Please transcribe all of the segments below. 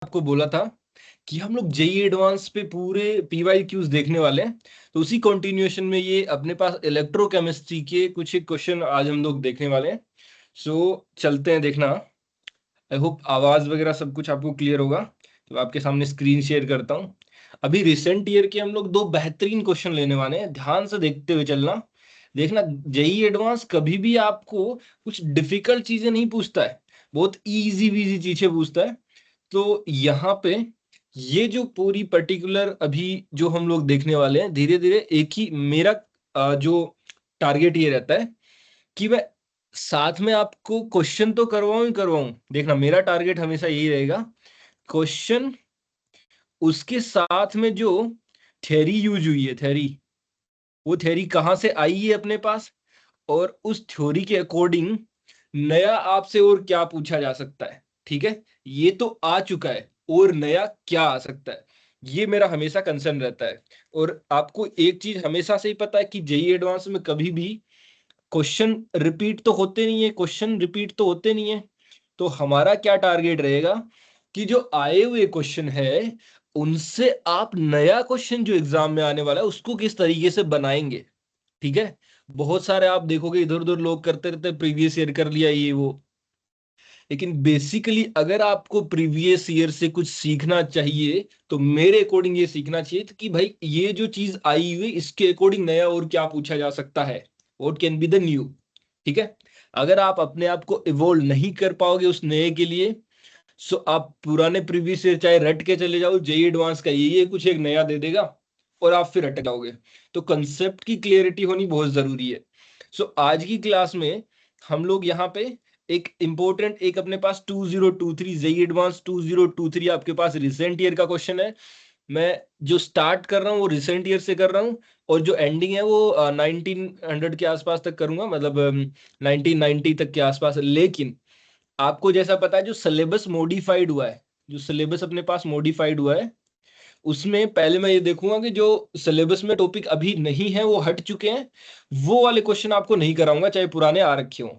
आपको बोला था कि हम लोग जेई एडवांस पे पूरे पीवाईक्यूज देखने वाले हैं। तो उसी कंटिन्यूएशन में ये अपने पास इलेक्ट्रोकेमिस्ट्री के कुछ एक क्वेश्चन आज हम लोग देखने वाले हैं। चलते हैं देखना। आई होप आवाज वगैरह सब कुछ आपको क्लियर होगा। तो आपके सामने स्क्रीन शेयर करता हूँ। अभी रिसेंट ईयर के हम लोग दो बेहतरीन क्वेश्चन लेने वाले हैं, ध्यान से देखते हुए चलना। देखना, जेई एडवांस कभी भी आपको कुछ डिफिकल्ट चीजें नहीं पूछता है, बहुत इजी वीजी चीजें पूछता है। तो यहाँ पे ये जो पूरी पर्टिकुलर अभी जो हम लोग देखने वाले हैं, धीरे धीरे एक ही मेरा जो टारगेट ये रहता है कि मैं साथ में आपको क्वेश्चन तो करवाऊं ही करवाऊं। देखना, मेरा टारगेट हमेशा यही रहेगा, क्वेश्चन उसके साथ में जो थ्योरी यूज हुई है, थ्योरी, वो थ्योरी कहाँ से आई है अपने पास, और उस थ्योरी के अकॉर्डिंग नया आपसे और क्या पूछा जा सकता है। ठीक है, ये तो आ चुका है, और नया क्या आ सकता है, ये मेरा हमेशा कंसर्न रहता है। और आपको एक चीज हमेशा से ही पता है कि जेई एडवांस में कभी भी क्वेश्चन रिपीट तो होते नहीं है, क्वेश्चन रिपीट तो होते नहीं है। तो हमारा क्या टारगेट रहेगा कि जो आए हुए क्वेश्चन है उनसे आप नया क्वेश्चन जो एग्जाम में आने वाला है उसको किस तरीके से बनाएंगे। ठीक है, बहुत सारे आप देखोगे इधर उधर लोग करते रहते प्रीवियस ईयर कर लिया ये वो, लेकिन बेसिकली अगर आपको प्रीवियस ईयर से कुछ सीखना चाहिए तो मेरे अकॉर्डिंग ये सीखना चाहिए कि भाई ये जो चीज आई हुई इसके अकॉर्डिंग नया और क्या पूछा जा सकता है, what can be the new. ठीक है, अगर आप अपने आप को इवॉल्व नहीं कर पाओगे उस नए के लिए, सो आप पुराने प्रीवियस ईयर चाहे रट के चले जाओ, जेई एडवांस का ये कुछ एक नया दे देगा और आप फिर अटक जाओगे। तो कंसेप्ट की क्लियरिटी होनी बहुत जरूरी है। आज की क्लास में हम लोग यहाँ पे एक इंपॉर्टेंट, एक अपने पास 2023 जेई एडवांस 2023 आपके पास रिसेंट ईयर का क्वेश्चन है। मैं जो स्टार्ट कर रहा हूँ वो रिसेंट ईयर से कर रहा हूँ, और जो एंडिंग है वो 1900 के आसपास तक करूंगा, मतलब 1990 तक के आसपास। लेकिन आपको जैसा पता है जो सिलेबस मॉडिफाइड हुआ है, जो सिलेबस अपने पास मॉडिफाइड हुआ है, उसमें पहले मैं ये देखूंगा कि जो सिलेबस में टॉपिक अभी नहीं है वो हट चुके हैं, वो वाले क्वेश्चन आपको नहीं कराऊंगा चाहे पुराने आ रखे हों।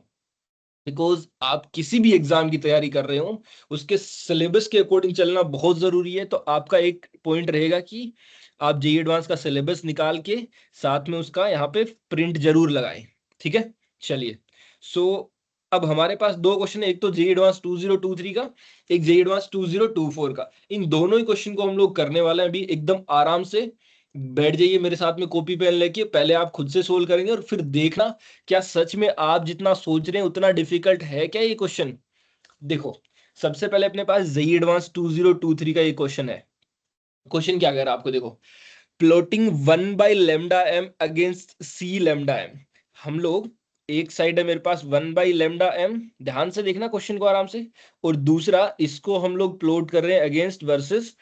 बिकॉज आप किसी भी एग्जाम की तैयारी कर रहे हो उसके सिलेबस के अकॉर्डिंग चलना बहुत जरूरी है। तो आपका एक पॉइंट रहेगा कि आप जेई एडवांस का सिलेबस निकाल के साथ में उसका यहाँ पे प्रिंट जरूर लगाएं। ठीक है, चलिए। सो अब हमारे पास दो क्वेश्चन है, एक तो जेई एडवांस 2023 का, एक जेई एडवांस 2024 का। इन दोनों ही क्वेश्चन को हम लोग करने वाले हैं अभी एकदम आराम से। बैठ जाइए मेरे साथ में कॉपी पेन लेके, पहले आप खुद से सोल्व करेंगे और फिर देखना क्या सच में आप जितना सोच रहे हैं उतना डिफिकल्ट है क्या ये क्वेश्चन। देखो, सबसे पहले अपने पास जेई एडवांस 2023 का ये क्वेश्चन है। क्वेश्चन क्या कह रहा है आपको, देखो, plotting 1/λm against c λm। हम लोग, एक साइड है मेरे पास 1/λm, ध्यान से देखना क्वेश्चन को आराम से, और दूसरा इसको हम लोग प्लॉट कर रहे हैं अगेंस्ट वर्सेस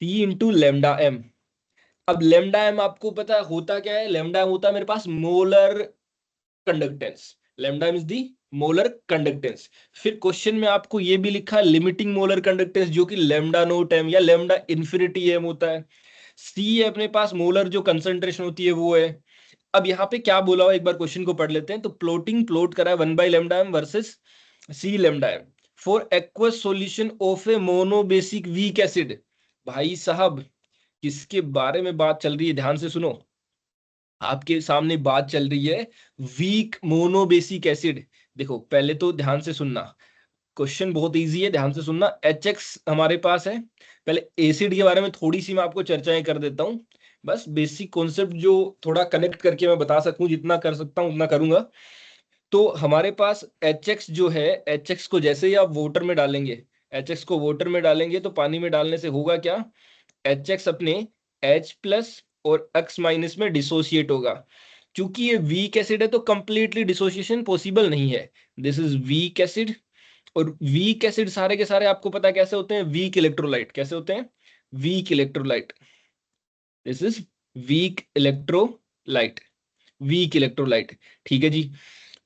c × λm। अब लेमडा एम आपको पता है होता क्या है, लेमडा एम होता है मेरे पास molar conductance. Lambda M is the molar conductance. फिर क्वेश्चन में आपको ये भी लिखा है लिमिटिंग मोलर कंडक्टेंस, जो कि लेमडा नोट एम या लेमडा इन्फिनिटी एम होता है। सी है अपने पास मोलर जो कंसंट्रेशन होती है वो है। अब यहाँ पे क्या बोला हुआ एक बार क्वेश्चन को पढ़ लेते हैं। तो प्लॉटिंग प्लॉट करा है 1/λm versus c λm for aqueous solution of A monobasic weak acid. भाई साहब, किसके बारे में बात चल रही है, ध्यान से सुनो। आपके सामने बात चल रही है वीक मोनोबेसिक एसिड। देखो पहले तो ध्यान से सुनना, क्वेश्चन बहुत इजी है, ध्यान से सुनना। HX हमारे पास है। पहले एसिड के बारे में थोड़ी सी मैं आपको चर्चाएं कर देता हूँ, बस बेसिक कॉन्सेप्ट जो थोड़ा कनेक्ट करके मैं बता सकूं, जितना कर सकता हूं उतना करूंगा। तो हमारे पास HX जो है, HX को जैसे ही आप वाटर में डालेंगे, HX को वाटर में डालेंगे तो पानी में डालने से होगा क्या, HX अपने H+ और X- में डिसोसिएट होगा। क्योंकि ये वीक एसिड है तो कंप्लीटली डिसोसिएशन पॉसिबल नहीं है। This is weak acid. और वीक एसिड सारे के सारे आपको पता है कैसे होते हैं, वीक इलेक्ट्रोलाइट। कैसे होते हैं, weak electrolyte. This is weak electrolyte, weak electrolyte. ठीक है जी।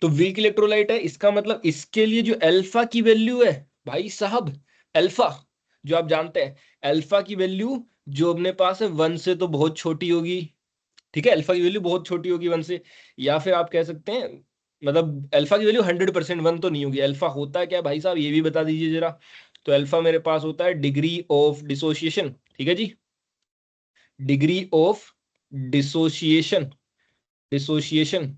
तो वीक इलेक्ट्रोलाइट है, इसका मतलब इसके लिए जो अल्फा की वैल्यू है, भाई साहब, अल्फा जो आप जानते हैं, अल्फा की वैल्यू जो अपने पास है 1 से तो बहुत छोटी होगी। ठीक है, अल्फा की वैल्यू बहुत छोटी होगी 1 से। या फिर आप कह सकते हैं, मतलब अल्फा की वैल्यू 100%, 1 तो नहीं होगी। अल्फा होता है क्या भाई साहब, ये भी बता दीजिए जरा। तो अल्फा मेरे पास होता है डिग्री ऑफ डिसोसिएशन, ठीक है जी, डिग्री ऑफ डिसोसिएशन, डिसोसिएशन।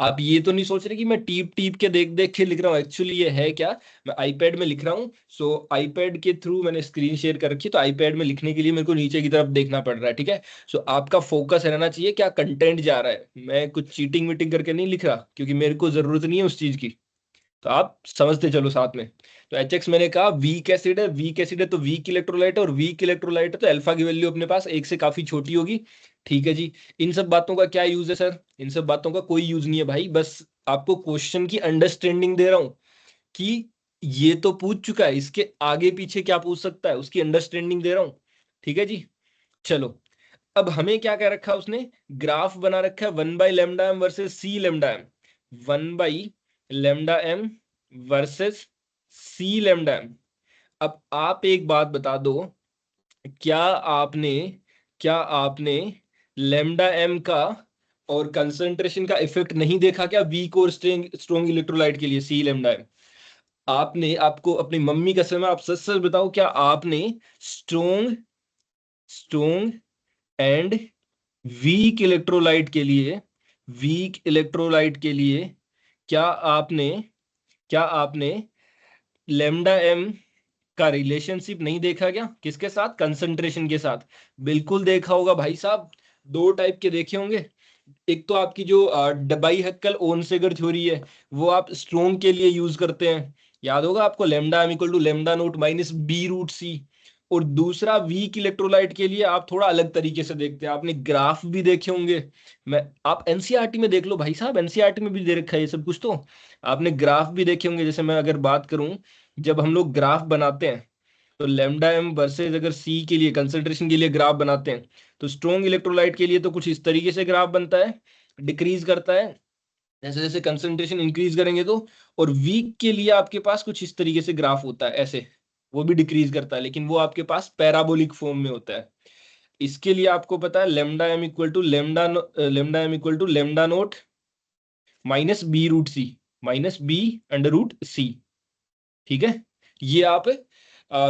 आप ये तो नहीं सोच रहे कि मैं टीप टीप के देख देख के लिख रहा हूँ, एक्चुअली ये है क्या, मैं आईपैड में लिख रहा हूँ। सो आईपैड के थ्रू मैंने स्क्रीन शेयर कर रखी है, तो आईपैड में लिखने के लिए मेरे को नीचे की तरफ देखना पड़ रहा है, ठीक है। सो आपका फोकस रहना चाहिए क्या कंटेंट जा रहा है, मैं कुछ चीटिंग वीटिंग करके नहीं लिख रहा, क्योंकि मेरे को जरूरत नहीं है उस चीज की। तो आप समझते चलो साथ में। तो एच मैंने कहा वीक एसिड है, वीक एसिड है तो वीक इलेक्ट्रोलाइट है, और वीक इलेक्ट्रोलाइट है तो अल्फा की वैल्यू अपने पास एक से काफी छोटी होगी, ठीक है जी। इन सब बातों का क्या यूज है सर, इन सब बातों का कोई यूज नहीं है भाई, बस आपको क्वेश्चन की अंडरस्टैंडिंग दे रहा हूं कि ये तो पूछ चुका है, इसके आगे पीछे क्या पूछ सकता है उसकी अंडरस्टैंडिंग दे रहा हूं, ठीक है जी। चलो, अब हमें क्या कह रखा है उसने, ग्राफ बना रखा है 1/λm versus c lambda m, 1/λm versus c lambda m. अब आप एक बात बता दो, क्या आपने क्या आपने लेमडा एम का और कंसंट्रेशन का इफेक्ट नहीं देखा क्या, वीक और स्ट्रॉन्ग इलेक्ट्रोलाइट के लिए सी लेमडा एम। आपने, आपको अपनी मम्मी कसम है, आप सच सच बताओ, क्या आपने strong strong and weak electrolyte के लिए, वीक इलेक्ट्रोलाइट के लिए क्या आपने क्या आपने लेमडा एम का रिलेशनशिप नहीं देखा क्या, किसके साथ, कंसंट्रेशन के साथ। बिल्कुल देखा होगा भाई साहब, दो टाइप के देखे होंगे। एक तो आपकी जो डबाई हक्कल ओनसेगर थ्योरी है, वो आप स्ट्रोंग के लिए यूज करते हैं, याद होगा आपको, lambda M equal to lambda naught minus B root C. और दूसरा वीक इलेक्ट्रोलाइट के लिए आप थोड़ा अलग तरीके से देखते हैं, आपने ग्राफ भी देखे होंगे। मैं आप एनसीईआरटी में देख लो भाई साहब, एनसीईआरटी में भी दे रखा है ये सब कुछ, तो आपने ग्राफ भी देखे होंगे। जैसे मैं अगर बात करूं, जब हम लोग ग्राफ बनाते हैं, तो लेमडा एम वर्सेज अगर सी के लिए कंसंट्रेशन के लिए ग्राफ बनाते हैं, तो स्ट्रॉन्ग इलेक्ट्रोलाइट के लिए तो कुछ इस तरीके से ग्राफ बनता है, डिक्रीज करता है जैसे जैसे कंसंट्रेशन इंक्रीज करेंगे तो। और वीक के लिए आपके पास कुछ इस तरीके से ग्राफ होता है ऐसे, वो भी डिक्रीज करता है, लेकिन वो आपके पास पैराबोलिक फॉर्म में होता है। इसके लिए आपको पता है lambda M equal to lambda naught minus B root C, minus B under root C, ठीक है। ये आप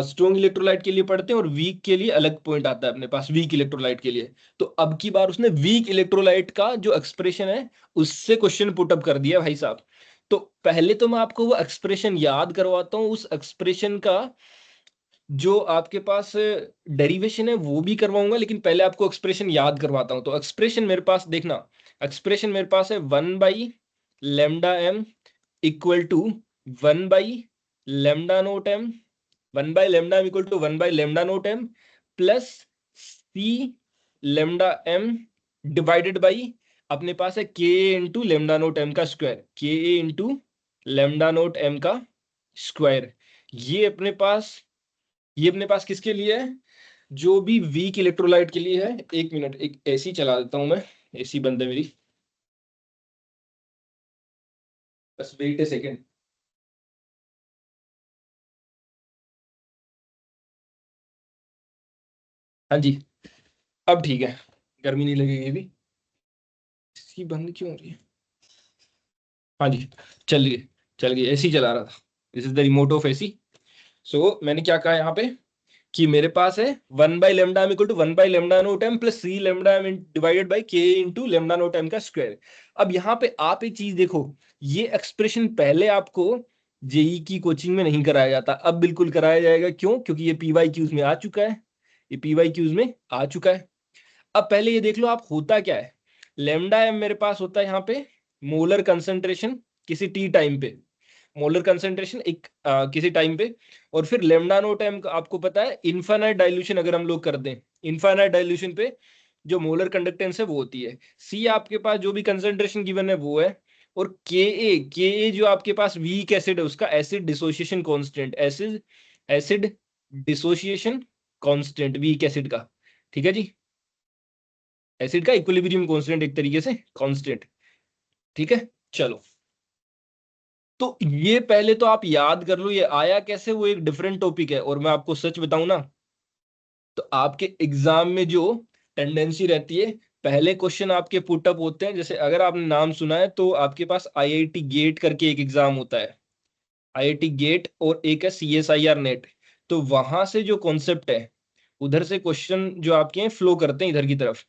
स्ट्रॉन्ग इलेक्ट्रोलाइट के लिए पढ़ते हैं, और वीक के लिए अलग पॉइंट आता है अपने पास, वीक इलेक्ट्रोलाइट के लिए। तो अब की बार उसने वीक इलेक्ट्रोलाइट का जो एक्सप्रेशन है उससे क्वेश्चन पुटअप कर दिया भाई साहब। तो पहले तो मैं आपको वो एक्सप्रेशन याद करवाता हूँ, उस एक्सप्रेशन का जो आपके पास डेरिवेशन है वो भी करवाऊंगा, लेकिन पहले आपको एक्सप्रेशन याद करवाता हूँ। तो एक्सप्रेशन मेरे पास देखना, एक्सप्रेशन मेरे पास है 1/λm equal to 1/λ0m, 1/λm equal to 1/λ0m plus C lambda M divided by, अपने पास है K into lambda naught M का square, K into lambda naught M का स्क्वायर। ये अपने पास ये अपने पास किसके लिए है, जो भी वीक इलेक्ट्रोलाइट के लिए है। एक मिनट, एक एसी चला देता हूं मैं, एसी बंद है मेरी, बस वेट ए सेकेंड। हाँ जी, अब ठीक है, गर्मी नहीं लगेगी अभी। एसी बंद क्यों हो रही है, हाँ जी, चल गई, चल गई, एसी चला रहा था, this is the remote of AC. So मैंने क्या कहा यहाँ पे, कि मेरे पास है 1/λ equal to 1/λ0m plus C lambda M divided by K into lambda naught M का स्क्वायर। अब यहाँ पे आप एक चीज देखो, ये एक्सप्रेशन पहले आपको जेई की कोचिंग में नहीं कराया जाता, अब बिल्कुल कराया जाएगा। क्यों? क्योंकि ये पीवाई क्यूज में आ चुका है, ये पीवाई क्यूज में आ चुका है। अब पहले ये देख लो आप, होता क्या है, लेमडा एम मेरे पास होता है यहाँ पे मोलर कंसंट्रेशन किसी टी टाइम पे, मोलर कंसंट्रेशन एक किसी टाइम पे। और फिर लेमडा नोट एम आपको पता है इनफाइनाइट डाइल्यूशन अगर हम लोग कर दें, इनफाइनाइट डाइल्यूशन पे जो मोलर कंडक्टेंस है वो होती है सी, आपके पास जो भी कंसंट्रेशन गिवन है वो है। और के ए जो आपके पास वीक एसिड है उसका acid dissociation constant, acid acid dissociation constant weak acid का, ठीक है जी, एसिड का इक्विलिब्रियम कांस्टेंट एक तरीके से कांस्टेंट, ठीक है। चलो, तो ये पहले तो आप याद कर लो, ये आया कैसे वो एक डिफरेंट टॉपिक है। और मैं आपको सच बताऊं ना, तो आपके एग्जाम में जो टेंडेंसी रहती है, पहले क्वेश्चन आपके पुटअप होते हैं, जैसे अगर आपने नाम सुना है तो आपके पास आईआईटी गेट करके एक एग्जाम होता है, IIT गेट और एक है CSIR नेट। तो वहां से जो कॉन्सेप्ट है उधर से क्वेश्चन जो आपके हैं फ्लो करते हैं इधर की तरफ,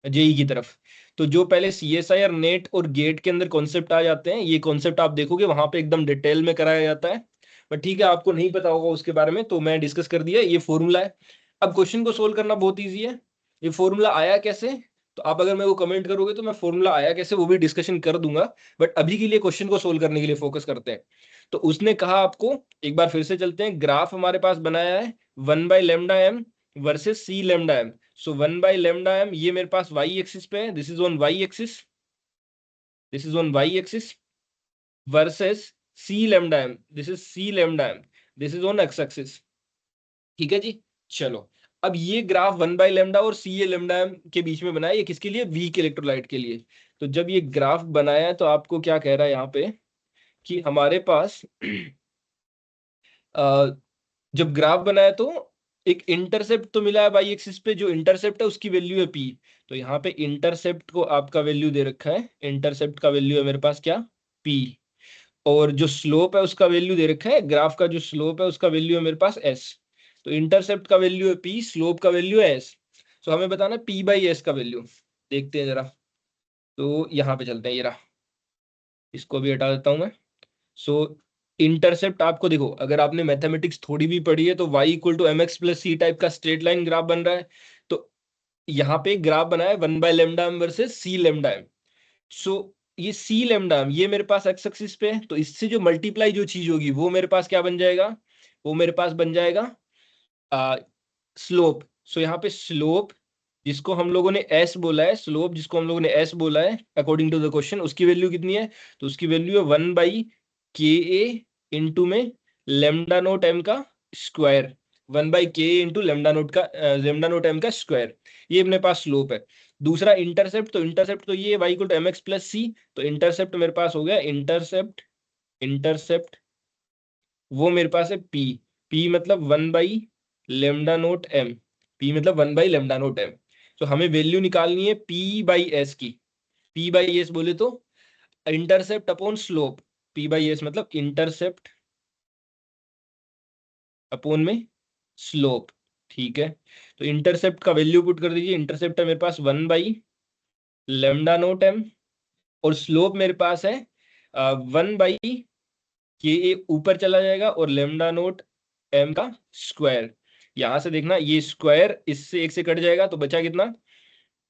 जेई की तरफ। तो जो पहले CSIR नेट और गेट के अंदर कॉन्सेप्ट आ जाते हैं, ये कॉन्सेप्ट आप देखोगे वहां पे एकदम डिटेल में कराया जाता है। बट ठीक है, आपको नहीं पता होगा उसके बारे में तो मैं डिस्कस कर दिया, ये फॉर्मूला है। अब क्वेश्चन को सोल्व करना बहुत ईजी है। ये फॉर्मूला आया कैसे, तो आप अगर मेरे को कमेंट करोगे तो मैं फॉर्मूला आया कैसे वो भी डिस्कशन कर दूंगा। बट अभी के लिए क्वेश्चन को सोल्व करने के लिए फोकस करते हैं। तो उसने कहा आपको, एक बार फिर से चलते हैं, ग्राफ हमारे पास बनाया है 1/λm वर्सेस c λm। सो 1/λm ये मेरे पास y एक्सिस पे है, this is on y axis, this is on y axis, versus c λm, this is c λm, this is on x axis. ठीक है जी। चलो, अब ये ग्राफ 1/λ और c/λm के बीच में बनाया, ये किसके लिए, वीक इलेक्ट्रोलाइट के लिए। तो जब ये ग्राफ बनाया है तो आपको क्या कह रहा है यहाँ पे कि हमारे पास जब ग्राफ बनाया तो एक इंटरसेप्ट तो मिला है बाई एक्सिस पे, जो इंटरसेप्ट है उसकी वैल्यू है p। तो यहाँ पे इंटरसेप्ट को आपका वैल्यू दे रखा है, इंटरसेप्ट का वैल्यू है मेरे पास क्या, p। और जो स्लोप है उसका वैल्यू दे रखा है, ग्राफ का जो स्लोप है उसका वैल्यू है मेरे पास s। तो इंटरसेप्ट का वैल्यू है p, स्लोप का वैल्यू है s। तो हमें बताना p/s का वैल्यू। देखते हैं जरा, तो यहाँ पे चलते हैं, ये रहा, इसको भी हटा देता हूं मैं। सो इंटरसेप्ट आपको देखो, अगर आपने मैथमेटिक्स थोड़ी भी पढ़ी है तो y equal to mx plus c type का स्ट्रेट लाइन ग्राफ बन रहा है। तो यहाँ पे ग्राफ बना है 1/λm वर्सेस c/λm। सो ये c/λm ये मेरे पास x एक्सिस पे है, तो इससे जो मल्टीप्लाई जो चीज होगी वो मेरे पास क्या बन जाएगा, वो मेरे पास बन जाएगा स्लोप। सो यहाँ पे स्लोप जिसको हम लोगों ने s बोला है, स्लोप जिसको हम लोगों ने s बोला है अकॉर्डिंग टू द क्वेश्चन, उसकी वैल्यू कितनी है, तो उसकी वैल्यू है 1/ka इंटू में लेमडा नोट m का square, 1/ka into lambda naught m का स्क्वायर। ये अपने पास स्लोप है। दूसरा इंटरसेप्ट, तो इंटरसेप्ट तो ये y equal to mx plus C. तो इंटरसेप्ट मेरे पास हो गया, इंटरसेप्ट इंटरसेप्ट वो मेरे पास है p। p मतलब 1/λ0m, p मतलब 1/λ0m। तो हमें वैल्यू निकालनी है p/s की। p/s बोले तो इंटरसेप्ट अपॉन स्लोप, p/s मतलब इंटरसेप्ट अपॉन में स्लोप। ठीक है, तो इंटरसेप्ट का वैल्यू पुट कर दीजिए। इंटरसेप्ट है मेरे पास 1/λ0m और स्लोप मेरे पास है 1/ka, ऊपर चला जाएगा, और लेमडा नोट m का स्क्वायर। यहां से देखना, ये स्क्वायर इससे एक से कट जाएगा तो बचा कितना,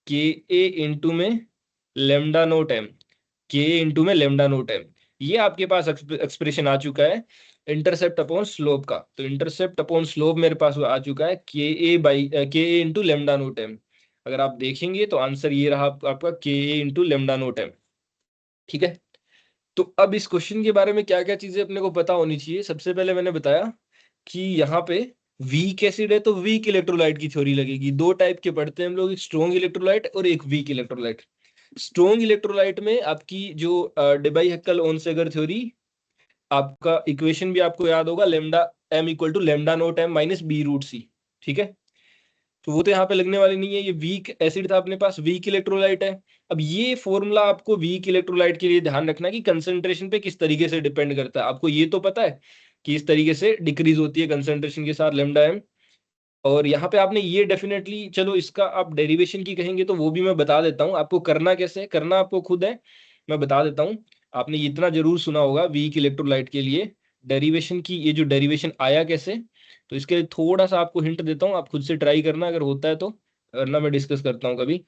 के ए इंटू में लेमडा नोट m, के इंटू में लेमडा नोट m। ये आपके पास एक्सप्रेशन आ चुका है इंटरसेप्ट अपॉन स्लोप का। तो इंटरसेप्ट अपॉन स्लोप मेरे पास आ चुका है के a into lambda naught m। अगर आप देखेंगे तो आंसर ये रहा आपका के a into lambda naught m। ठीक है, तो अब इस क्वेश्चन के बारे में क्या क्या चीजें अपने को पता होनी चाहिए। सबसे पहले मैंने बताया कि यहाँ पे वीक एसिड है तो वीक इलेक्ट्रोलाइट की थ्योरी लगेगी। दो टाइप के पढ़ते हैं हम लोग, एक स्ट्रॉन्ग इलेक्ट्रोलाइट और एक वीक इलेक्ट्रोलाइट। स्ट्रॉन्ग इलेक्ट्रोलाइट में आपकी जो डेबाई हैक्कल ओनसेगर थ्योरी, आपका इक्वेशन भी आपको याद होगा, lambda m equal to lambda naught m minus b√c। ठीक है, तो वो तो यहाँ पे लगने वाली नहीं है। ये वीक एसिड था अपने पास, वीक इलेक्ट्रोलाइट है। अब ये फॉर्मूला आपको वीक इलेक्ट्रोलाइट के लिए ध्यान रखना है कि कंसंट्रेशन पे किस तरीके से डिपेंड करता है। आपको ये तो पता है कि इस तरीके से डिक्रीज होती है कंसंट्रेशन के साथ लेमडा m। और यहाँ पे आपने ये डेफिनेटली, चलो इसका आप डेरिवेशन की कहेंगे तो वो भी मैं बता देता हूँ आपको, करना कैसे करना आपको खुद है, मैं बता देता हूँ। आपने इतना जरूर सुना होगा वीक इलेक्ट्रोलाइट के लिए डेरिवेशन की, ये जो डेरिवेशन आया कैसे, तो इसके लिए थोड़ा सा आपको हिंट देता हूँ, आप खुद से ट्राई करना अगर होता है तो, वरना मैं डिस्कस करता हूँ कभी।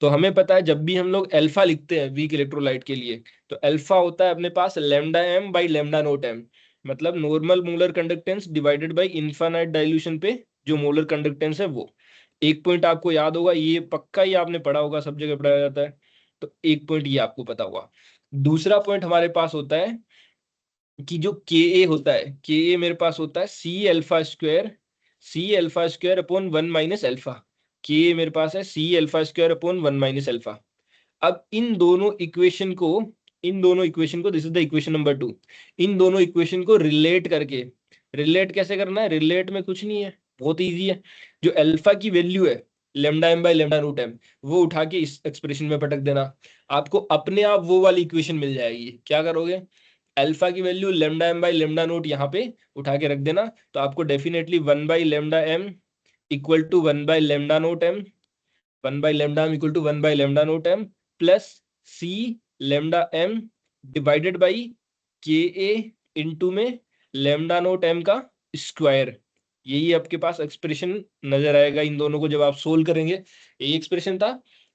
तो हमें पता है जब भी हम लोग अल्फा लिखते हैं वीक इलेक्ट्रोलाइट के लिए, तो अल्फा होता है अपने पास lambda m by lambda naught m, मतलब normal molar conductance divided by infinite dilution पे जो मोलर कंडक्टेंस है वो। एक पॉइंट आपको याद होगा, ये पक्का ही आपने पढ़ा होगा, सब जगह पढ़ाया जाता है, तो एक पॉइंट ये आपको पता होगा। दूसरा पॉइंट हमारे पास होता है कि जो के ए होता है, के ए मेरे पास होता है c alpha square upon 1 minus alpha. K a मेरे पास है c alpha square upon 1 minus alpha. अब इन दोनों इक्वेशन को, this is the equation number 2, इन दोनों इक्वेशन को रिलेट करके, रिलेट कैसे करना है, रिलेट में कुछ नहीं है, बहुत इजी है। जो अल्फा की वैल्यू है lambda m by lambda naught m, वो उठा के इस एक्सप्रेशन में पटक देना, आपको अपने आप वो वाली इक्वेशन मिल जाएगी। क्या करोगे, अल्फा की value lambda m by lambda naught यहाँ पे उठा के रख देना, तो आपको definitely 1/λm equal to 1/λ0m, 1/λm equal to 1/λ0m plus C lambda M divided by K a into में लेमडा नोट एम का स्क्वायर। यही आपके पास एक्सप्रेशन नजर आएगा इन दोनों को जब आप सोल्व करेंगे। यही एक्सप्रेशन था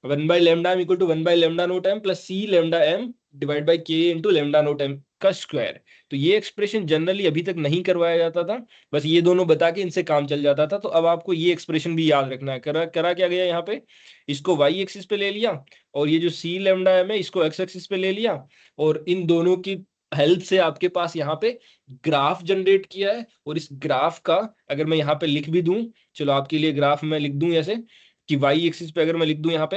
1/λm equal to 1/λ0m plus C lambda m divide by K into lambda naught M का स्क्वायर। तो ये एक्सप्रेशन जनरली अभी तक नहीं करवाया जाता था, बस ये दोनों बता के इनसे काम चल जाता था। तो अब आपको ये एक्सप्रेशन भी याद रखना है। करा क्या गया यहाँ पे, इसको वाई एक्सिस पे ले लिया और ये जो सी लेमडा एम है इसको एक्स एक्सिस पे ले लिया, और इन दोनों की हेल्प से आपके पास यहाँ पे ग्राफ जनरेट किया है। और इस ग्राफ का अगर मैं यहाँ पे लिख भी दूं, चलो आपके लिए ग्राफ में लिख दूं ऐसे कि वाई एक्सिस पे अगर मैं लिख दूं यहाँ पे,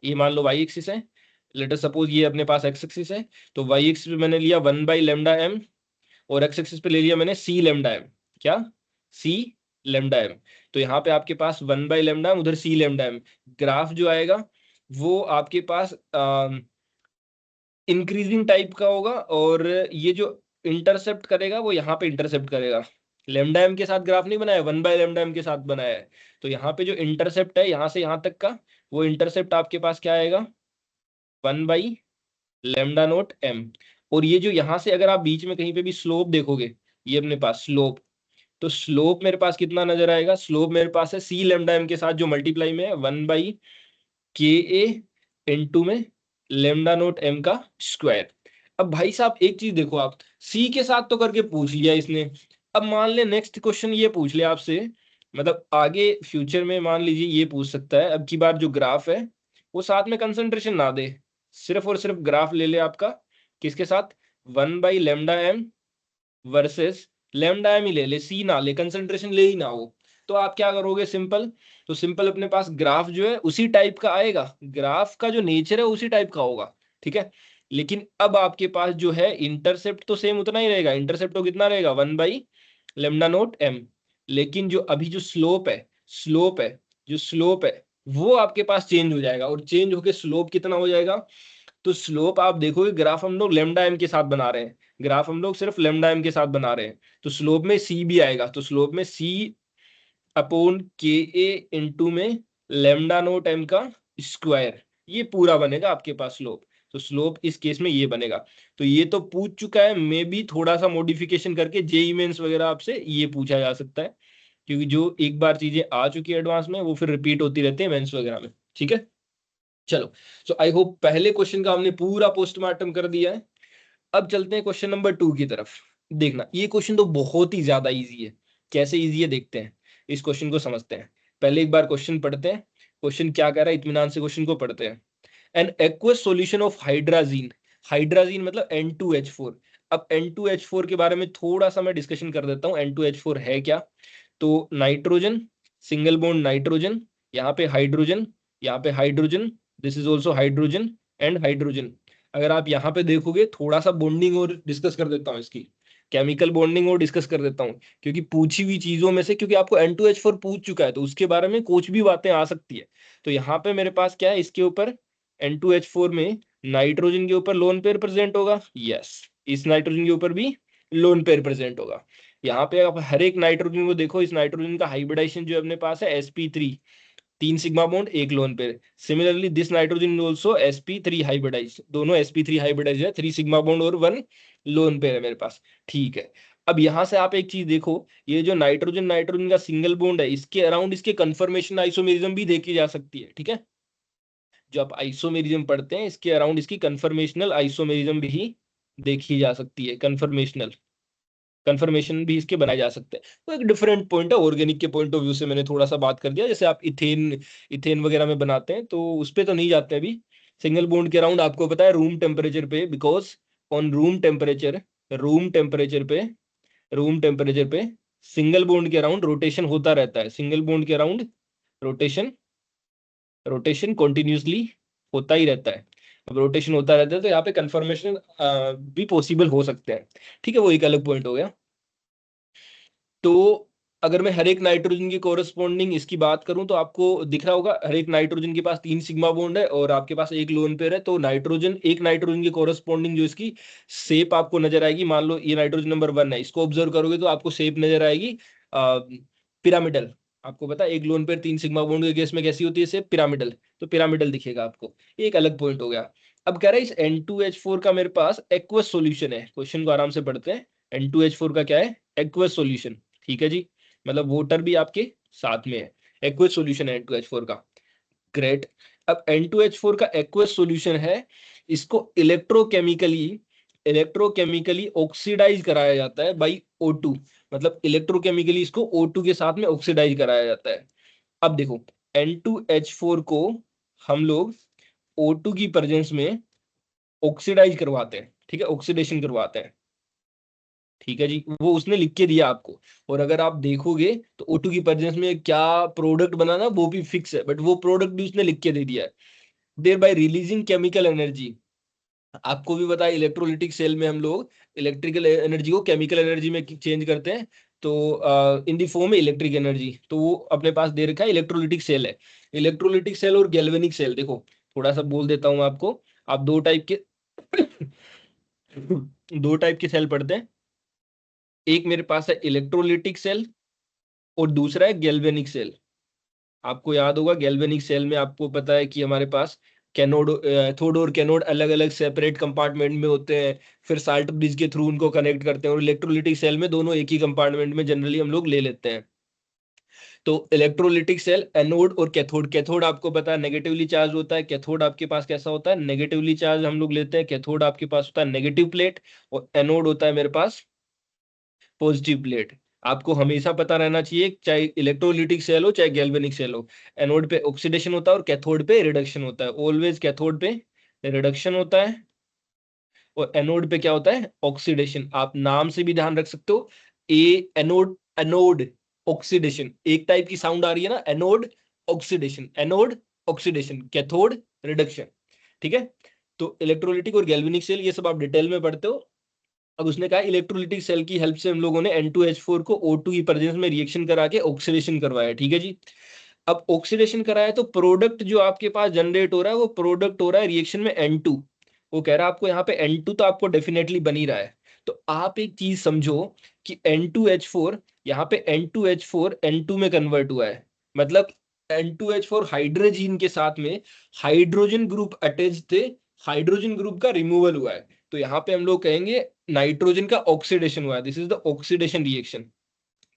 ये मान लो वाई एक्सिस है, लेट अस सपोज ये अपने पास एक्स एक्सिस है, तो वाई एक्सिस पे मैंने लिया 1/λm और एक्स एक्सिस पे ले लिया मैंने सी लेमडा एम। क्या? सी लेमडा एम। तो यहाँ पे आपके पास 1/λ, उधर सी लेमडा एम। ग्राफ जो आएगा वो आपके पास इंक्रीजिंग टाइप का होगा, और ये जो इंटरसेप्ट करेगा वो यहाँ पे इंटरसेप्ट करेगा। लेमडा एम के साथ ग्राफ नहीं बनाया, 1/λm के साथ बनाया है। तो यहाँ पे जो इंटरसेप्ट है यहाँ से यहाँ तक का, वो इंटरसेप्ट आपके पास क्या आएगा, 1/λ0m। और ये जो यहाँ से अगर आप बीच में कहीं पे भी स्लोप देखोगे, ये अपने पास स्लोप, तो स्लोप मेरे पास कितना नजर आएगा, स्लोप मेरे पास है सी लेमडा एम के साथ जो मल्टीप्लाई में है 1/ka इंटू में लेमडा नोट एम का स्क्वायर। अब भाई साहब एक चीज देखो, आप सी के साथ तो करके पूछ लिया इसने, अब मान ले नेक्स्ट क्वेश्चन ये पूछ ले आपसे, मतलब आगे फ्यूचर में मान लीजिए ये पूछ सकता है, अब की बार जो ग्राफ है वो साथ में कंसंट्रेशन ना दे, सिर्फ और सिर्फ ग्राफ ले ले आपका, किसके साथ, 1/λm वर्सेस लेमडा एम ही ले ले, सी ना ले, कंसंट्रेशन ले ही ना हो। तो आप क्या करोगे, सिंपल, तो सिंपल अपने पास ग्राफ जो है उसी टाइप का आएगा, ग्राफ का जो नेचर है उसी टाइप का होगा, ठीक है। लेकिन अब आपके पास जो है इंटरसेप्ट तो सेम उतना ही रहेगा, इंटरसेप्ट तो कितना रहेगा, 1/λ0m। लेकिन जो अभी जो स्लोप है, जो स्लोप है वो आपके पास चेंज हो जाएगा, और चेंज होके स्लोप कितना हो जाएगा, तो स्लोप आप देखोगे, ग्राफ हम लोग लेमडा एम के साथ बना रहे हैं, ग्राफ हम लोग सिर्फ लेमडा एम के साथ बना रहे हैं, तो स्लोप में सी भी आएगा, तो स्लोप में सी अपॉन के ए इंटू में लेमडा नोट एम का स्क्वायर, ये पूरा बनेगा आपके पास स्लोप। तो स्लोप इस केस में ये बनेगा। तो ये तो पूछ चुका है, मे भी थोड़ा सा मॉडिफिकेशन करके जेई मेंस वगैरह आपसे ये पूछा जा सकता है, क्योंकि जो एक बार चीजें आ चुकी है एडवांस में वो फिर रिपीट होती रहती है मेंस वगैरह में, ठीक है। चलो, सो आई होप पहले क्वेश्चन का हमने पूरा पोस्टमार्टम कर दिया है। अब चलते हैं क्वेश्चन नंबर 2 की तरफ। देखना ये क्वेश्चन तो बहुत ही ज्यादा इजी है, कैसे इजी है देखते हैं, इस क्वेश्चन को समझते हैं। पहले एक बार क्वेश्चन पढ़ते हैं, क्वेश्चन क्या कह रहा है, इत्मीनान से क्वेश्चन को पढ़ते हैं। An aqueous solution of hydrazine, hydrazine मतलब N2H4। अब N2H4 के बारे में थोड़ा सा मैं डिस्कशन कर देता हूँ, N2H4 है क्या। तो नाइट्रोजन, सिंगल बॉन्ड नाइट्रोजन, यहाँ पे हाइड्रोजन, यहाँ पे hydrogen, this is also hydrogen and hydrogen. अगर आप यहाँ पे देखोगे, थोड़ा सा बॉन्डिंग और डिस्कस कर देता हूँ, इसकी केमिकल बॉन्डिंग और डिस्कस कर देता हूँ, क्योंकि पूछी हुई चीजों में से, क्योंकि आपको N2H4 पूछ चुका है तो उसके बारे में कुछ भी बातें आ सकती है। तो यहाँ पे मेरे पास क्या है, इसके ऊपर N2H4 में नाइट्रोजन के ऊपर लोन पेयर प्रेजेंट होगा, यस, इस नाइट्रोजन के ऊपर भी लोन पेयर प्रेजेंट होगा। यहाँ पे आप हर एक नाइट्रोजन को देखो, इस नाइट्रोजन का हाइब्रिडाइजेशन जो अपने पास है sp3, 3 sigma bond 1 lone pair. Similarly this nitrogen is also sp3 hybridized, दोनों sp3 हाइब्रिडाइज्ड है, 3 सिग्मा बॉन्ड और 1 लोन पेयर है मेरे पास, ठीक है। अब यहाँ से आप एक चीज देखो, ये जो नाइट्रोजन नाइट्रोजन का सिंगल बॉन्ड है, इसके अराउंड इसके कन्फर्मेशन आइसोमेरिज्म भी देखी जा सकती है, ठीक है। जो आप आइसोमेरिज्म पढ़ते हैं, इसके अराउंड इसकी कन्फर्मेशनल आइसोमेरिज्म भी देखी जा सकती है, कन्फर्मेशनल कन्फर्मेशन भी इसके बनाए जा सकते हैं। तो एक डिफरेंट पॉइंट है, ऑर्गेनिक के पॉइंट ऑफ व्यू से मैंने थोड़ा सा बात कर दिया। जैसे आप इथेन इथेन वगैरह में बनाते हैं तो उस पर तो नहीं जाते अभी। सिंगल बॉन्ड के अराउंड आपको पता है रूम टेम्परेचर पे, बिकॉज ऑन रूम टेम्परेचर पे रूम टेम्परेचर पे सिंगल बॉन्ड के अराउंड रोटेशन होता रहता है, सिंगल बॉन्ड के अराउंड रोटेशन रोटेशन कॉन्टिन्यूसली होता ही रहता है। अब रोटेशन होता रहता है तो यहाँ पे कंफर्मेशन भी पॉसिबल हो सकते हैं, ठीक है, वो एक अलग पॉइंट हो गया। तो अगर मैं हर एक नाइट्रोजन की कोरस्पॉन्डिंग इसकी बात करूं तो आपको दिख रहा होगा हर एक नाइट्रोजन के पास 3 सिग्मा बॉन्ड है और आपके पास एक लोन पेयर है, तो नाइट्रोजन की कोरस्पॉन्डिंग जो इसकी शेप आपको नजर आएगी, मान लो ये नाइट्रोजन नंबर 1 है, इसको ऑब्जर्व करोगे तो आपको शेप नजर आएगी पिरामिडल। आपको पता है एक लोन पेयर 3 सिग्मा बॉन्ड के केस में कैसी होती है शेप, पिरामिडल, तो पिरामिडल दिखेगा आपको। एक अलग पॉइंट हो गया। अब कह रहा है इस N2H4 का मेरे पास एक्वस सॉल्यूशन है। क्वेश्चन को आराम से पढ़ते हैं। N2H4 का क्या है, एक्वस सॉल्यूशन, ठीक है जी, मतलब वोटर भी आपके साथ में है, एक्वस सॉल्यूशन है N2H4 का। ग्रेट। अब N2H4 का एक्वस सॉल्यूशन है, इसको इलेक्ट्रोकेमिकली ऑक्सीडाइज कराया जाता है बाई O2, मतलब इलेक्ट्रोकेमिकली इसको O2 के साथ में ऑक्सीडाइज कराया जाता है। अब देखो N2H4 को हम लोग O2 की प्रेजेंस में ऑक्सीडाइज करवाते हैं, ठीक है, ऑक्सीडेशन करवाते हैं, ठीक है जी, वो उसने लिख के दिया आपको। और अगर आप देखोगे तो O2 की प्रेजेंस में क्या प्रोडक्ट बनाना वो भी फिक्स है, बट वो प्रोडक्ट भी उसने लिख के दे दिया है। Thereby releasing chemical energy, आपको भी पता है इलेक्ट्रोलिटिक सेल में हम लोग इलेक्ट्रिकल एनर्जी को केमिकल एनर्जी में चेंज करते हैं, तो इन दी फॉर्म में इलेक्ट्रिक एनर्जी, तो वो अपने पास दे रखा है इलेक्ट्रोलिटिक सेल है। इलेक्ट्रोलिटिक सेल और गैल्वेनिक सेल, देखो थोड़ा सा बोल देता हूँ आपको, आप दो टाइप के दो टाइप के सेल पढ़ते हैं। एक मेरे पास है इलेक्ट्रोलिटिक सेल और दूसरा है गैल्वेनिक सेल। आपको याद होगा गैल्वेनिक सेल में आपको पता है कि हमारे पास कैनोड, एथोड और कैनोड अलग अलग सेपरेट कंपार्टमेंट में होते हैं, फिर साल्ट ब्रिज के थ्रू उनको कनेक्ट करते हैं, और इलेक्ट्रोलिटिक सेल में दोनों एक ही कंपार्टमेंट में जनरली हम लोग ले लेते हैं। तो इलेक्ट्रोलिटिक सेल एनोड और कैथोड, कैथोड आपको पता है नेगेटिवली चार्ज होता है, कैथोड आपके पास कैसा होता है, नेगेटिवली चार्ज हम लोग लेते हैं, कैथोड आपके पास होता है नेगेटिव प्लेट, और एनोड होता है मेरे पास पॉजिटिव प्लेट। आपको हमेशा पता रहना चाहिए, चाहे इलेक्ट्रोलिटिक सेल हो चाहे गैल्वेनिक सेल हो, एनोड पे ऑक्सीडेशन होता है और कैथोड पे रिडक्शन होता है। ऑलवेज कैथोड पे रिडक्शन होता है और एनोड पे क्या होता है, ऑक्सीडेशन। आप नाम से भी ध्यान रख सकते हो, ए एनोड, एनोड ऑक्सीडेशन, एक टाइप की साउंड आ रही है ना, anode oxidation, anode oxidation, cathode reduction, ठीक है। तो इलेक्ट्रोलिटिक और गैल्वेनिक सेल ये सब आप डिटेल में पढ़ते हो। अब उसने कहा इलेक्ट्रोलिटिक सेल की हेल्प से हम लोगों ने N2H4 को O2 की प्रेजेंस में रिएक्शन करा के ऑक्सीडेशन करवाया, ठीक है जी। अब ऑक्सीडेशन कराया तो प्रोडक्ट जो आपके पास जनरेट हो रहा है वो प्रोडक्ट हो रहा है रिएक्शन में N2। वो कह रहा है आपको यहाँ पे N2 तो आपको डेफिनेटली बन ही रहा है। तो आप एक चीज समझो कि N2H4, यहाँ पे N2H4 N2 में कन्वर्ट हुआ है, मतलब N2H4 हाइड्रोजन के साथ में हाइड्रोजन ग्रुप अटैच थे, हाइड्रोजन ग्रुप का रिमूवल हुआ है, तो यहाँ पे हम लोग कहेंगे नाइट्रोजन का ऑक्सीडेशन हुआ है। This is the oxidation reaction,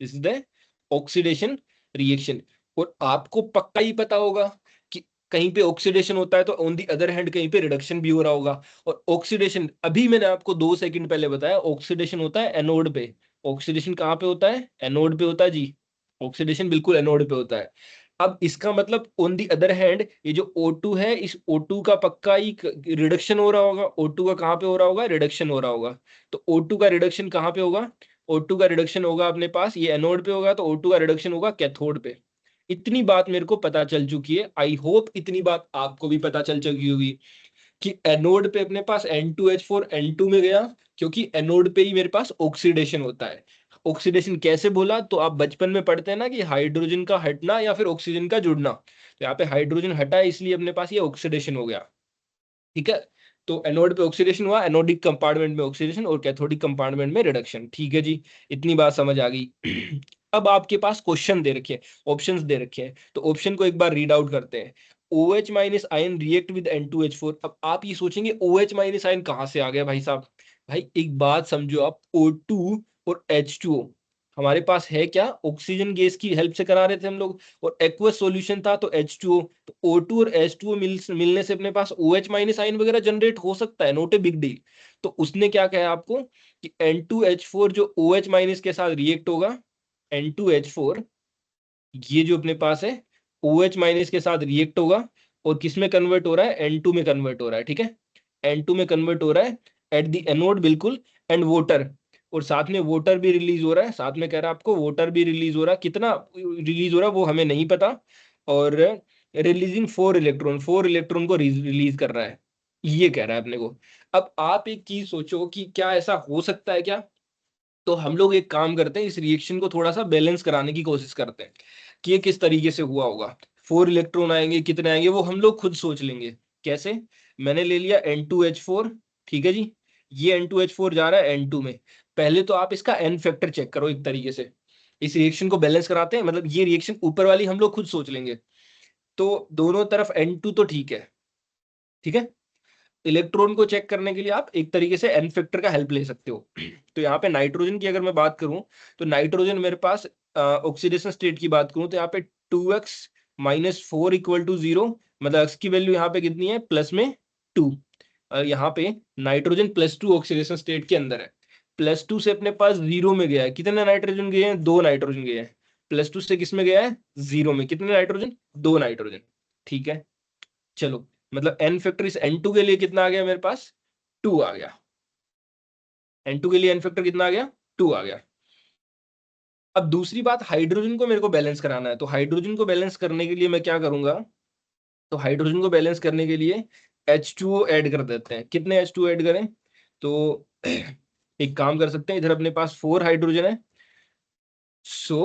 this is the oxidation reaction. और आपको पक्का ही पता होगा कि कहीं पे ऑक्सीडेशन होता है तो ऑन दी अदर हैंड कहीं पे रिडक्शन भी हो रहा होगा। और ऑक्सीडेशन अभी मैंने आपको 2 सेकंड पहले बताया, ऑक्सीडेशन होता है एनोड पे। ऑक्सीडेशन कहाँ पे होता है, एनोड पे होता है जी, ऑक्सीडेशन बिल्कुल एनोड पे होता है। अब इसका मतलब ऑन दी अदर हैंड ये जो O2 है, इस O2 का पक्का ही रिडक्शन हो रहा होगा। O2 का कहाँ पे हो रहा होगा, रिडक्शन हो रहा होगा। तो O2 का रिडक्शन कहाँ पे होगा, O2 का रिडक्शन होगा अपने पास ये एनोड पे होगा, तो O2 का रिडक्शन होगा कैथोड पे। इतनी बात मेरे को पता चल चुकी है, आई होप इतनी बात आपको भी पता चल चुकी होगी कि एनोड पे अपने पास N2H4 N2 में गया, क्योंकि एनोड पे ही मेरे पास ऑक्सीडेशन होता है। ऑक्सीडेशन कैसे बोला, तो आप बचपन में पढ़ते हैं ना कि हाइड्रोजन का हटना या फिर ऑक्सीजन का जुड़ना, तो यहाँ पे हाइड्रोजन हटा है इसलिए अपने पास ये ऑक्सीडेशन हो गया, ठीक है। तो एनोड पे ऑक्सीडेशन हुआ, एनोडिक कंपार्टमेंट में ऑक्सीडेशन और कैथोडिक कंपार्टमेंट में रिडक्शन, ठीक है जी। इतनी बात समझ आ गई। अब आपके पास क्वेश्चन दे रखे हैं, ऑप्शंस दे रखे हैं, तो ऑप्शन को एक बार रीड आउट करते हैं। OH minus ion react with N2H4। अब आप ये सोचेंगे OH माइनस आयन कहाँ से आ गया भाई साहब। भाई एक बात समझो आप, O2 और H2O हमारे पास है क्या, ऑक्सीजन गैस की हेल्प से करा रहे थे हम लोग, और एक्वस सॉल्यूशन था तो H2O। तो O2 और H2O मिलने से अपने पास OH माइनस आयन वगैरह जनरेट हो सकता है, नॉट ए बिग डील। तो उसने क्या कहा आपको कि N2H4 जो OH माइनस के साथ रिएक्ट होगा, N2H4 ये जो अपने पास है OH माइनस के साथ रिएक्ट होगा, और किस में कन्वर्ट हो रहा है, N2 में कन्वर्ट हो रहा है, ठीक है। N2 में कन्वर्ट हो रहा है एट द एनोड, बिल्कुल, एंड वोटर, और साथ में वोटर भी रिलीज हो रहा है, साथ में कह रहा है आपको वोटर भी रिलीज हो रहा है, कितना रिलीज हो रहा है वो हमें नहीं पता। और रिलीजिंग 4 इलेक्ट्रॉन, 4 इलेक्ट्रॉन को रिलीज कर रहा है, ये कह रहा है अपने को। अब आप एक चीज सोचो कि क्या ऐसा हो सकता है क्या, तो हम लोग एक काम करते हैं, इस रिएक्शन को थोड़ा सा बैलेंस कराने की कोशिश करते हैं कि ये किस तरीके से हुआ होगा। 4 इलेक्ट्रॉन आएंगे, कितने आएंगे वो हम लोग खुद सोच लेंगे। कैसे? मैंने ले लिया N2H4, ठीक है जी, ये N2H4 जा रहा है N2 में। पहले तो आप इसका n फैक्टर चेक करो एक तरीके से। इस रिएक्शन को बैलेंस कराते हैं, मतलब ये रिएक्शन ऊपर वाली हम लोग खुद सोच लेंगे। तो दोनों तरफ N2 तो ठीक है, ठीक है। इलेक्ट्रॉन को चेक करने के लिए आप एक तरीके से एन फैक्टर का हेल्प ले सकते हो। तो यहाँ पे नाइट्रोजन की अगर मैं बात करूं, तो नाइट्रोजन मेरे पास ऑक्सीडेशन स्टेट की बात करूं तो यहाँ पे 2x - 4 = 0, मतलब x की वैल्यू यहाँ पे कितनी है, प्लस में 2। यहाँ पे नाइट्रोजन +2 ऑक्सीडेशन स्टेट के अंदर है। +2 से अपने पास 0 में गया है, कितने नाइट्रोजन गए हैं, 2 नाइट्रोजन गए हैं। +2 से किस में गया है, 0 में, कितने नाइट्रोजन, 2 नाइट्रोजन, ठीक है। चलो, मतलब एन फैक्टर इस N2 के लिए कितना आ गया मेरे पास, 2 आ गया। N2 के लिए एन फैक्टर कितना आ गया, 2 आ गया। अब दूसरी बात, हाइड्रोजन को मेरे को बैलेंस कराना है। तो हाइड्रोजन को बैलेंस करने के लिए मैं क्या करूंगा, तो हाइड्रोजन को बैलेंस करने के लिए H2O ऐड कर देते हैं। कितने H2O ऐड करें, तो एक काम कर सकते हैं, इधर अपने पास 4 हाइड्रोजन है, सो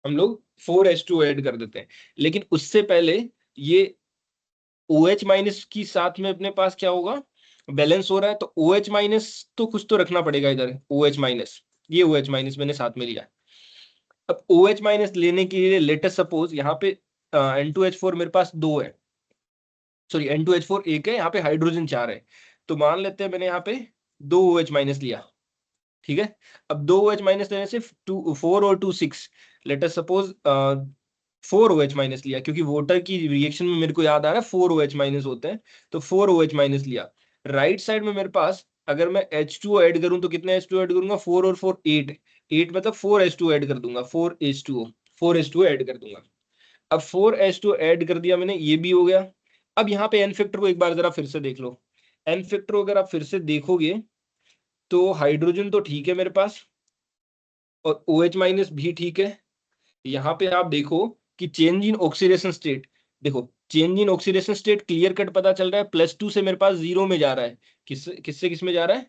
हम लोग 4H2O ऐड कर देते हैं। लेकिन उससे पहले ये OH- की साथ में अपने पास क्या होगा, बैलेंस हो रहा है, तो OH- तो कुछ तो रखना पड़ेगा इधर। OH-, ये OH- मैंने साथ में लिया। अब OH- लेने के लिए लेटेस्ट सपोज यहाँ पे N2H4 मेरे पास 2 है, सॉरी N2H4 1 है, यहाँ पे हाइड्रोजन 4 है। तो मान लेते हैं मैंने यहाँ पे 2 OH- लिया, ठीक है। अब 2 OH- लेने से 4 और 2 6, लेटेस्ट सपोज 4 OH- लिया, क्योंकि वाटर की रिएक्शन में मेरे को याद आ रहा है 4 OH- होते हैं, तो 4 OH- लिया। राइट साइड में मेरे पास अगर मैं H2O ऐड करूं तो कितने H2O ऐड करूंगा, 4 और 4 8, 8 मतलब 4 H2O ऐड कर दूंगा, 4 H2O ऐड कर दूंगा। अब 4 H2O ऐड कर दिया मैंने, ये भी हो गया। अब यहाँ पे एन फैक्टर को एक बार जरा फिर से देख लो। एन फैक्टर अगर आप फिर से देखोगे तो हाइड्रोजन तो ठीक है मेरे पास, और OH- भी ठीक है। यहाँ पे आप देखो कि चेंज इन ऑक्सीडेशन स्टेट, देखो change in oxidation state clear cut पता चल रहा है। +2 से मेरे पास 0 में जा रहा है, किस में जा रहा है,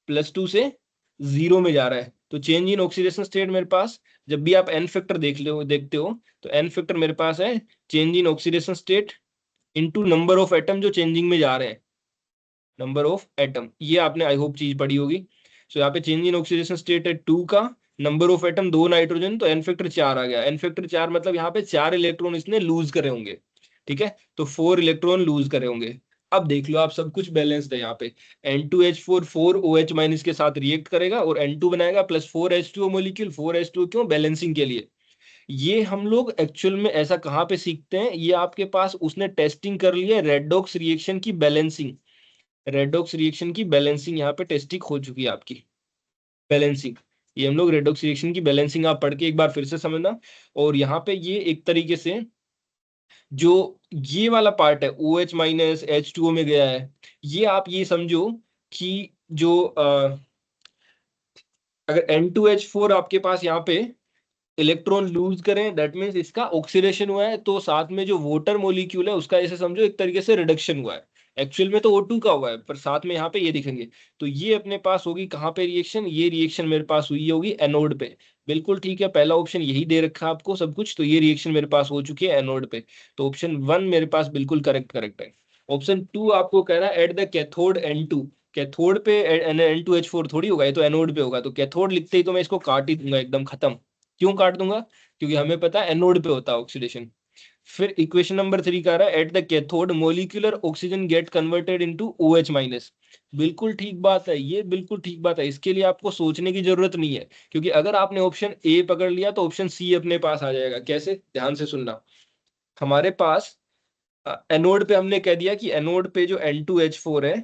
+2 से 0 में जा रहा है। तो चेंज इन ऑक्सीडेशन स्टेट मेरे पास, जब भी आप एन फैक्टर देखते हो तो एन फैक्टर मेरे पास है change in oxidation state into number of atom जो चेंजिंग में जा रहे हैं, नंबर ऑफ एटम, ये आपने आई होप चीज पढ़ी होगी। सो यहाँ पे चेंज इन ऑक्सीडेशन स्टेट है 2 का, नंबर ऑफ एटम 2 नाइट्रोजन, तो एन फैक्टर 4 आ गया। एन फैक्टर 4 मतलब यहाँ पे 4 इलेक्ट्रॉन इसने लूज करे होंगे, ठीक है, तो 4 इलेक्ट्रॉन लूज करे होंगे। अब देख लो आप, सब कुछ बैलेंस्ड है यहाँ पे। N2H4 4 OH- के साथ रिएक्ट करेगा और N2 बनाएगा, प्लस 4H2O मोलिक्यूल, 4H2O क्यों, बैलेंसिंग के लिए। ये हम लोग एक्चुअल में ऐसा कहाँ पे सीखते हैं, ये आपके पास उसने टेस्टिंग कर ली है, रेडॉक्स रिएक्शन की बैलेंसिंग। रेडॉक्स रिएक्शन की बैलेंसिंग यहाँ पे टेस्टिंग हो चुकी है आपकी, बैलेंसिंग। ये हम लोग रेडॉक्स रिएक्शन की बैलेंसिंग आप पढ़ के एक बार फिर से समझना। और यहाँ पे ये एक तरीके से जो ये वाला पार्ट है OH- H2O में गया है, ये आप ये समझो कि जो अगर N2H4 आपके पास यहाँ पे इलेक्ट्रॉन लूज करें, दैट मीन्स इसका ऑक्सीडेशन हुआ है, तो साथ में जो वाटर मॉलिक्यूल है उसका ऐसे समझो एक तरीके से रिडक्शन हुआ है। एक्चुअल में तो O2 का हुआ है, पर साथ में यहाँ पे ये दिखेंगे। तो ये अपने पास होगी कहाँ पे रिएक्शन, ये रिएक्शन मेरे पास हुई होगी एनोड पे। बिल्कुल ठीक है, पहला ऑप्शन यही दे रखा है आपको सब कुछ, तो ये रिएक्शन मेरे पास हो चुकी है एनोड पे। तो ऑप्शन 1 मेरे पास बिल्कुल करेक्ट है। ऑप्शन 2 आपको कह रहा है at the cathode N2, cathode पे N2H4 थोड़ी होगा, ये तो एनोड पे होगा, तो कैथोड लिखते ही तो मैं इसको काट ही दूंगा एकदम खत्म। क्यों काट दूंगा, क्योंकि हमें पता है एनोड पे होता है ऑक्सीडेशन। फिर इक्वेशन नंबर 3 कह रहा है at the cathode molecular oxygen get converted into OH-। बिल्कुल ठीक बात है, ये बिल्कुल ठीक बात है, इसके लिए आपको सोचने की जरूरत नहीं है, क्योंकि अगर आपने ऑप्शन ए पकड़ लिया तो ऑप्शन सी अपने पास आ जाएगा। कैसे, ध्यान से सुनना। हमारे पास एनोड पे हमने कह दिया कि एनोड पे जो N2H4 है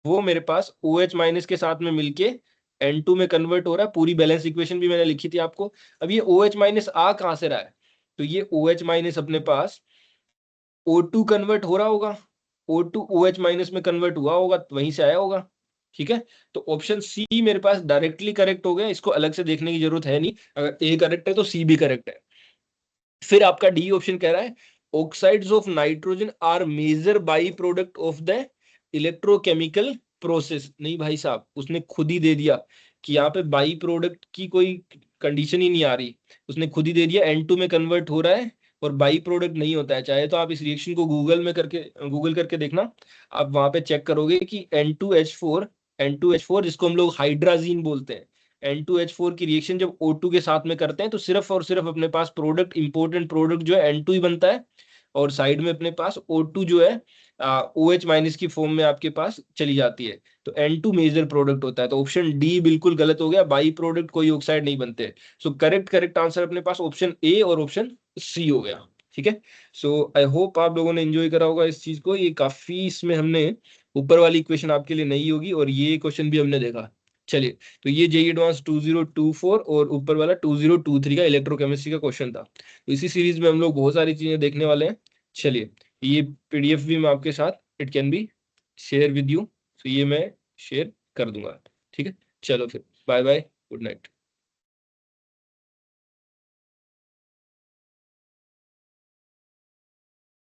वो मेरे पास OH- के साथ में मिलके N2 में कन्वर्ट हो रहा है। पूरी बैलेंस इक्वेशन भी मैंने लिखी थी आपको। अब ये OH- आ कहां से रहा है, तो ये OH- अपने पास O2 कन्वर्ट हो रहा होगा, O2 OH- में कन्वर्ट हुआ होगा, तो वहीं से आया होगा, ठीक है। तो ऑप्शन सी मेरे पास डायरेक्टली करेक्ट हो गया, इसको अलग से देखने की जरूरत है नहीं। अगर ए करेक्ट है तो सी भी करेक्ट है। फिर आपका डी ऑप्शन कह रहा है oxides of nitrogen are major by product of the electrochemical process. नहीं भाई साहब, उसने खुद ही दे दिया कि यहाँ पे बाई प्रोडक्ट की कोई कंडीशन ही नहीं आ रही, उसने खुद ही दे दिया N2 में कन्वर्ट हो रहा है और बाई प्रोडक्ट नहीं होता है। चाहे तो आप इस रिएक्शन को गूगल करके देखना, आप वहां पे चेक करोगे कि N2H4 जिसको हम लोग हाइड्राजीन बोलते हैं, N2H4 की रिएक्शन जब O2 के साथ में करते हैं तो सिर्फ और सिर्फ अपने पास प्रोडक्ट, इंपॉर्टेंट प्रोडक्ट जो है N2 ही बनता है, और साइड में अपने पास O2 जो है OH माइनस की फॉर्म में आपके पास चली जाती है। तो N2 मेजर प्रोडक्ट होता है। तो ऑप्शन डी बिल्कुल गलत हो गया, बाई प्रोडक्ट कोई ऑक्साइड नहीं बनते। सो करेक्ट आंसर अपने पास ऑप्शन ए और ऑप्शन सी हो गया। ठीक है, सो आई होप आप लोगों ने एंजॉय करा होगा इस चीज को। ये काफी इसमें हमने ऊपर वाली इक्वेशन आपके लिए नहीं होगी और ये क्वेश्चन भी हमने देखा। चलिए, तो ये जेईई एडवांस 2024 और ऊपर वाला 2023 का इलेक्ट्रोकेमिस्ट्री का क्वेश्चन था। तो इसी सीरीज में हम लोग बहुत सारी चीजें देखने वाले हैं। चलिए, ये पीडीएफ भी मैं आपके साथ, it can be share with you, तो ये मैं शेयर कर दूंगा। ठीक है, चलो फिर बाय बाय, गुड नाइट।